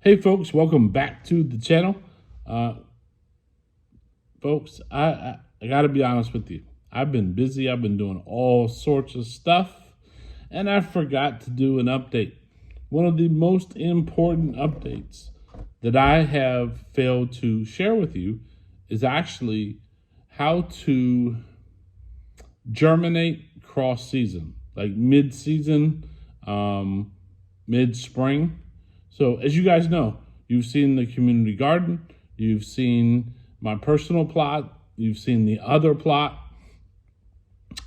Hey folks, welcome back to the channel. Uh, folks, I got to be honest with you. I've been busy. I've been doing all sorts of stuff, and I forgot to do an update. One of the most important updates that I have failed to share with you is actually how to germinate cross season, like mid season, mid spring. So, as you guys know, you've seen the community garden, you've seen my personal plot, you've seen the other plot.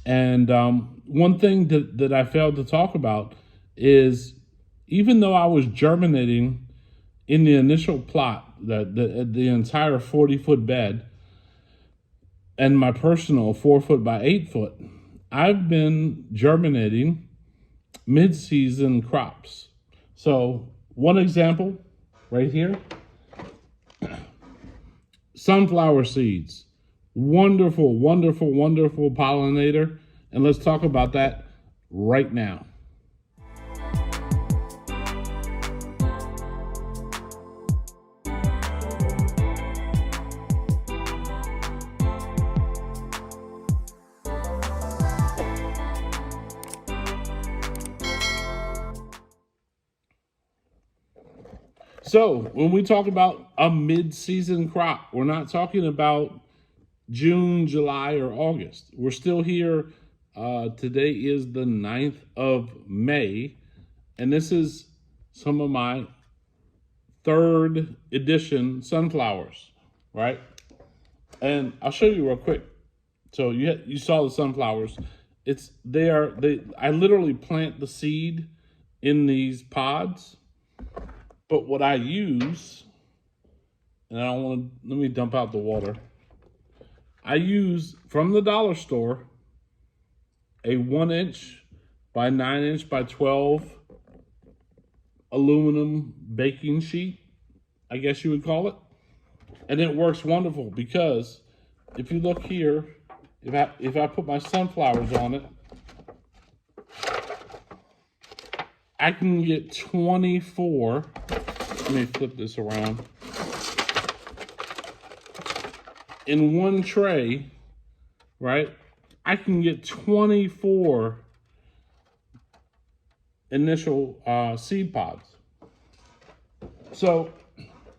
And one thing that I failed to talk about is even though I was germinating in the initial plot, the entire 40-foot bed, and my personal 4 foot by 8 foot, I've been germinating mid-season crops. So one example right here, sunflower seeds, wonderful, wonderful, wonderful pollinator. And let's talk about that right now. So when we talk about a mid-season crop, we're not talking about June, July, or August. We're still here. Today is the 9th of May, and this is some of my third edition sunflowers, right? And I'll show you real quick. So you saw the sunflowers. I literally plant the seed in these pods. But what I use, and let me dump out the water. I use from the dollar store a 1-inch by 9-inch by 12 aluminum baking sheet, I guess you would call it. And it works wonderful because if you look here, if I put my sunflowers on it, I can get 24. Let me flip this around. In one tray, right? I can get 24 initial seed pods. So,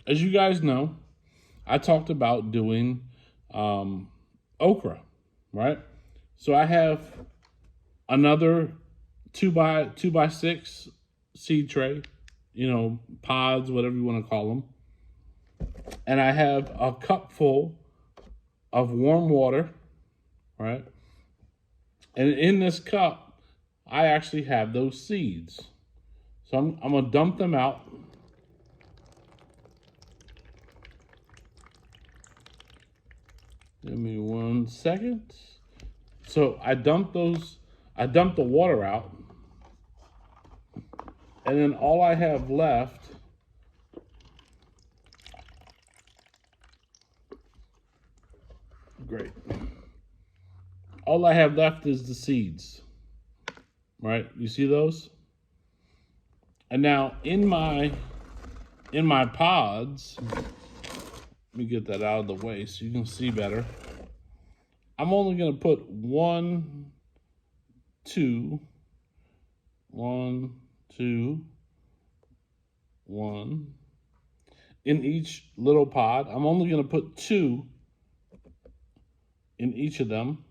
as you guys know, I talked about doing okra, right? So I have another 2x6 seed tray, pods, whatever you want to call them. And I have a cup full of warm water, right? And in this cup, I actually have those seeds. So I'm going to dump them out. Give me 1 second. So I dumped the water out. And then all I have left great. All I have left is the seeds. Right? You see those? And now in my pods, let me get that out of the way so you can see better. I'm only going to put 1, 2, 1, 2, 1 in each little pod. I'm only going to put 2 in each of them.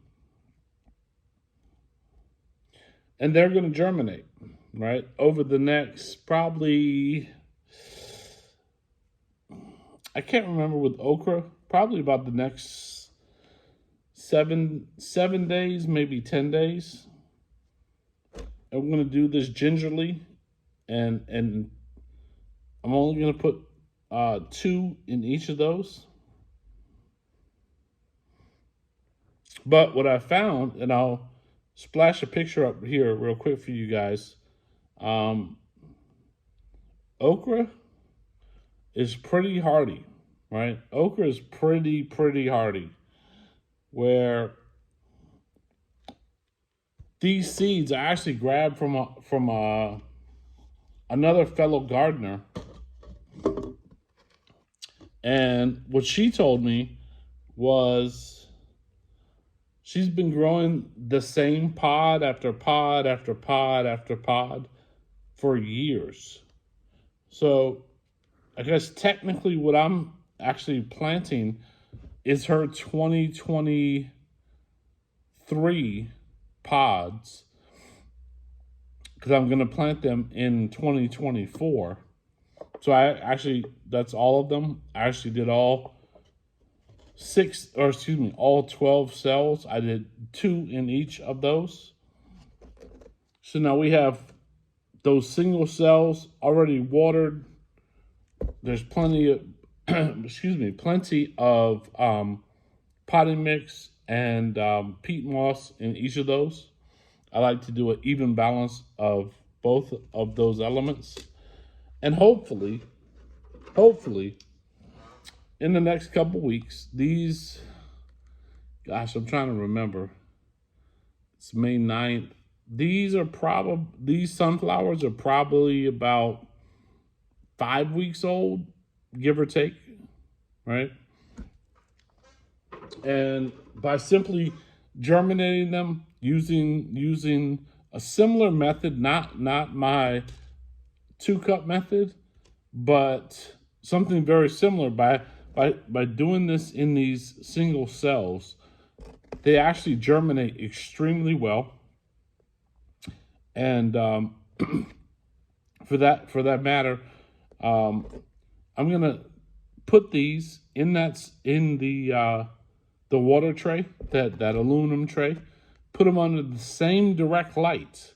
And they're going to germinate, right? Over the next probably, I can't remember with okra, probably about the next seven days, maybe 10 days. And we're going to do this gingerly, and I'm only going to put 2 in each of those. But what I found, and I'll splash a picture up here real quick for you guys. Okra is pretty hardy, right? Okra is pretty hardy. Where these seeds I actually grabbed from another fellow gardener And what she told me was she's been growing the same pod after pod after pod after pod for years. So I guess technically what I'm actually planting is her 2023 pods, because I'm going to plant them in 2024. So that's all of them. I actually did all all 12 cells. I did 2 in each of those. So now we have those single cells already watered. There's plenty of, plenty of potting mix and peat moss in each of those. I like to do an even balance of both of those elements. And hopefully, in the next couple weeks, I'm trying to remember. It's May 9th. These sunflowers are probably about 5 weeks old, give or take, right? And by simply germinating them using a similar method, not my 2-cup method, but something very similar, by doing this in these single cells, they actually germinate extremely well. And for that matter, I'm gonna put these in the water tray, that aluminum tray. Put them under the same direct light,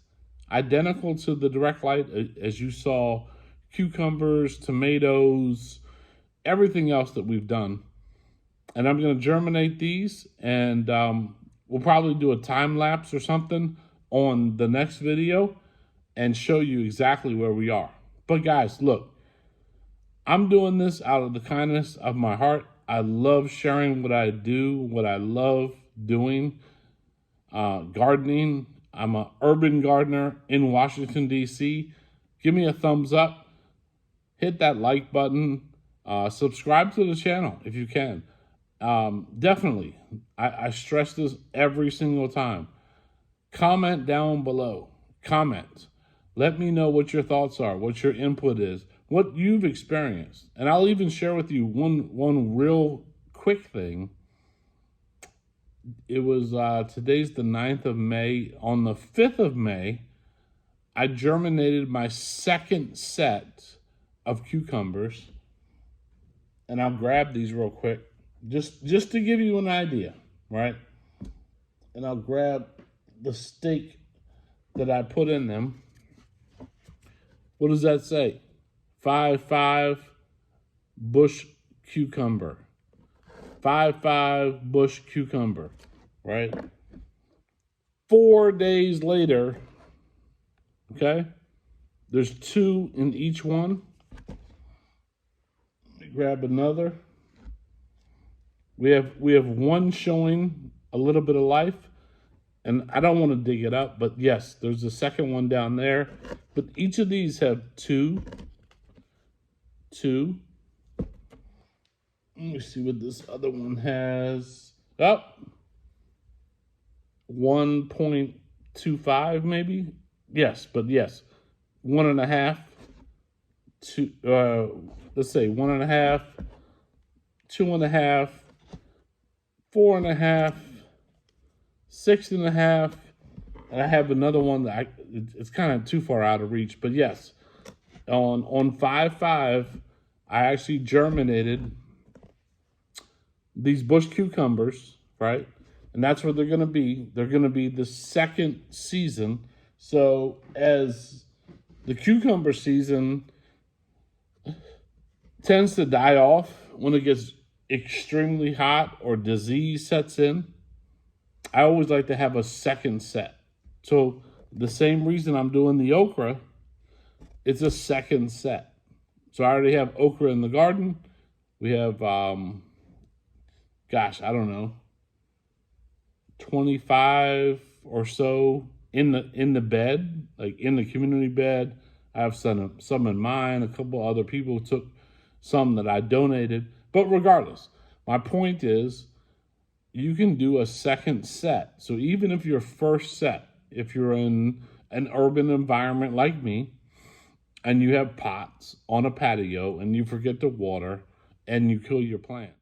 identical to the direct light as you saw cucumbers, tomatoes, everything else that we've done. And I'm going to germinate these, and we'll probably do a time lapse or something on the next video and show you exactly where we are. But guys, look, I'm doing this out of the kindness of my heart. I love sharing what I do, what I love doing, gardening. I'm an urban gardener in Washington, D.C. Give me a thumbs up. Hit that like button. Subscribe to the channel if you can. Definitely. I stress this every single time. Comment down below. Comment. Let me know what your thoughts are, what your input is, what you've experienced. And I'll even share with you one real quick thing. It was today's the 9th of May. On the 5th of May, I germinated my second set of cucumbers. And I'll grab these real quick, just to give you an idea, right? And I'll grab the stake that I put in them. What does that say? 5-5 bush cucumber. 5-5 bush cucumber, right? 4 days later, okay, there's 2 in each one. Let me grab another. We have one showing a little bit of life, and I don't want to dig it up, but yes, there's a second one down there. But each of these have 2. Let me see what this other one has. 1.25 maybe. Yes, but yes, 1.5. Let's say 1.5, 2.5, 4.5, 6.5, and I have another one that it's kind of too far out of reach. But yes, on 5-5, I actually germinated these bush cucumbers, right? And that's what they're going to be. They're going to be the second season. So as the cucumber season tends to die off when it gets extremely hot or disease sets in, I always like to have a second set. So the same reason I'm doing the okra, it's a second set. So I already have okra in the garden. We have, I don't know, 25 or so in the bed, like in the community bed. I have some in mine. A couple other people some that I donated. But regardless, my point is you can do a second set. So even if your first set, if you're in an urban environment like me, and you have pots on a patio and you forget to water and you kill your plant,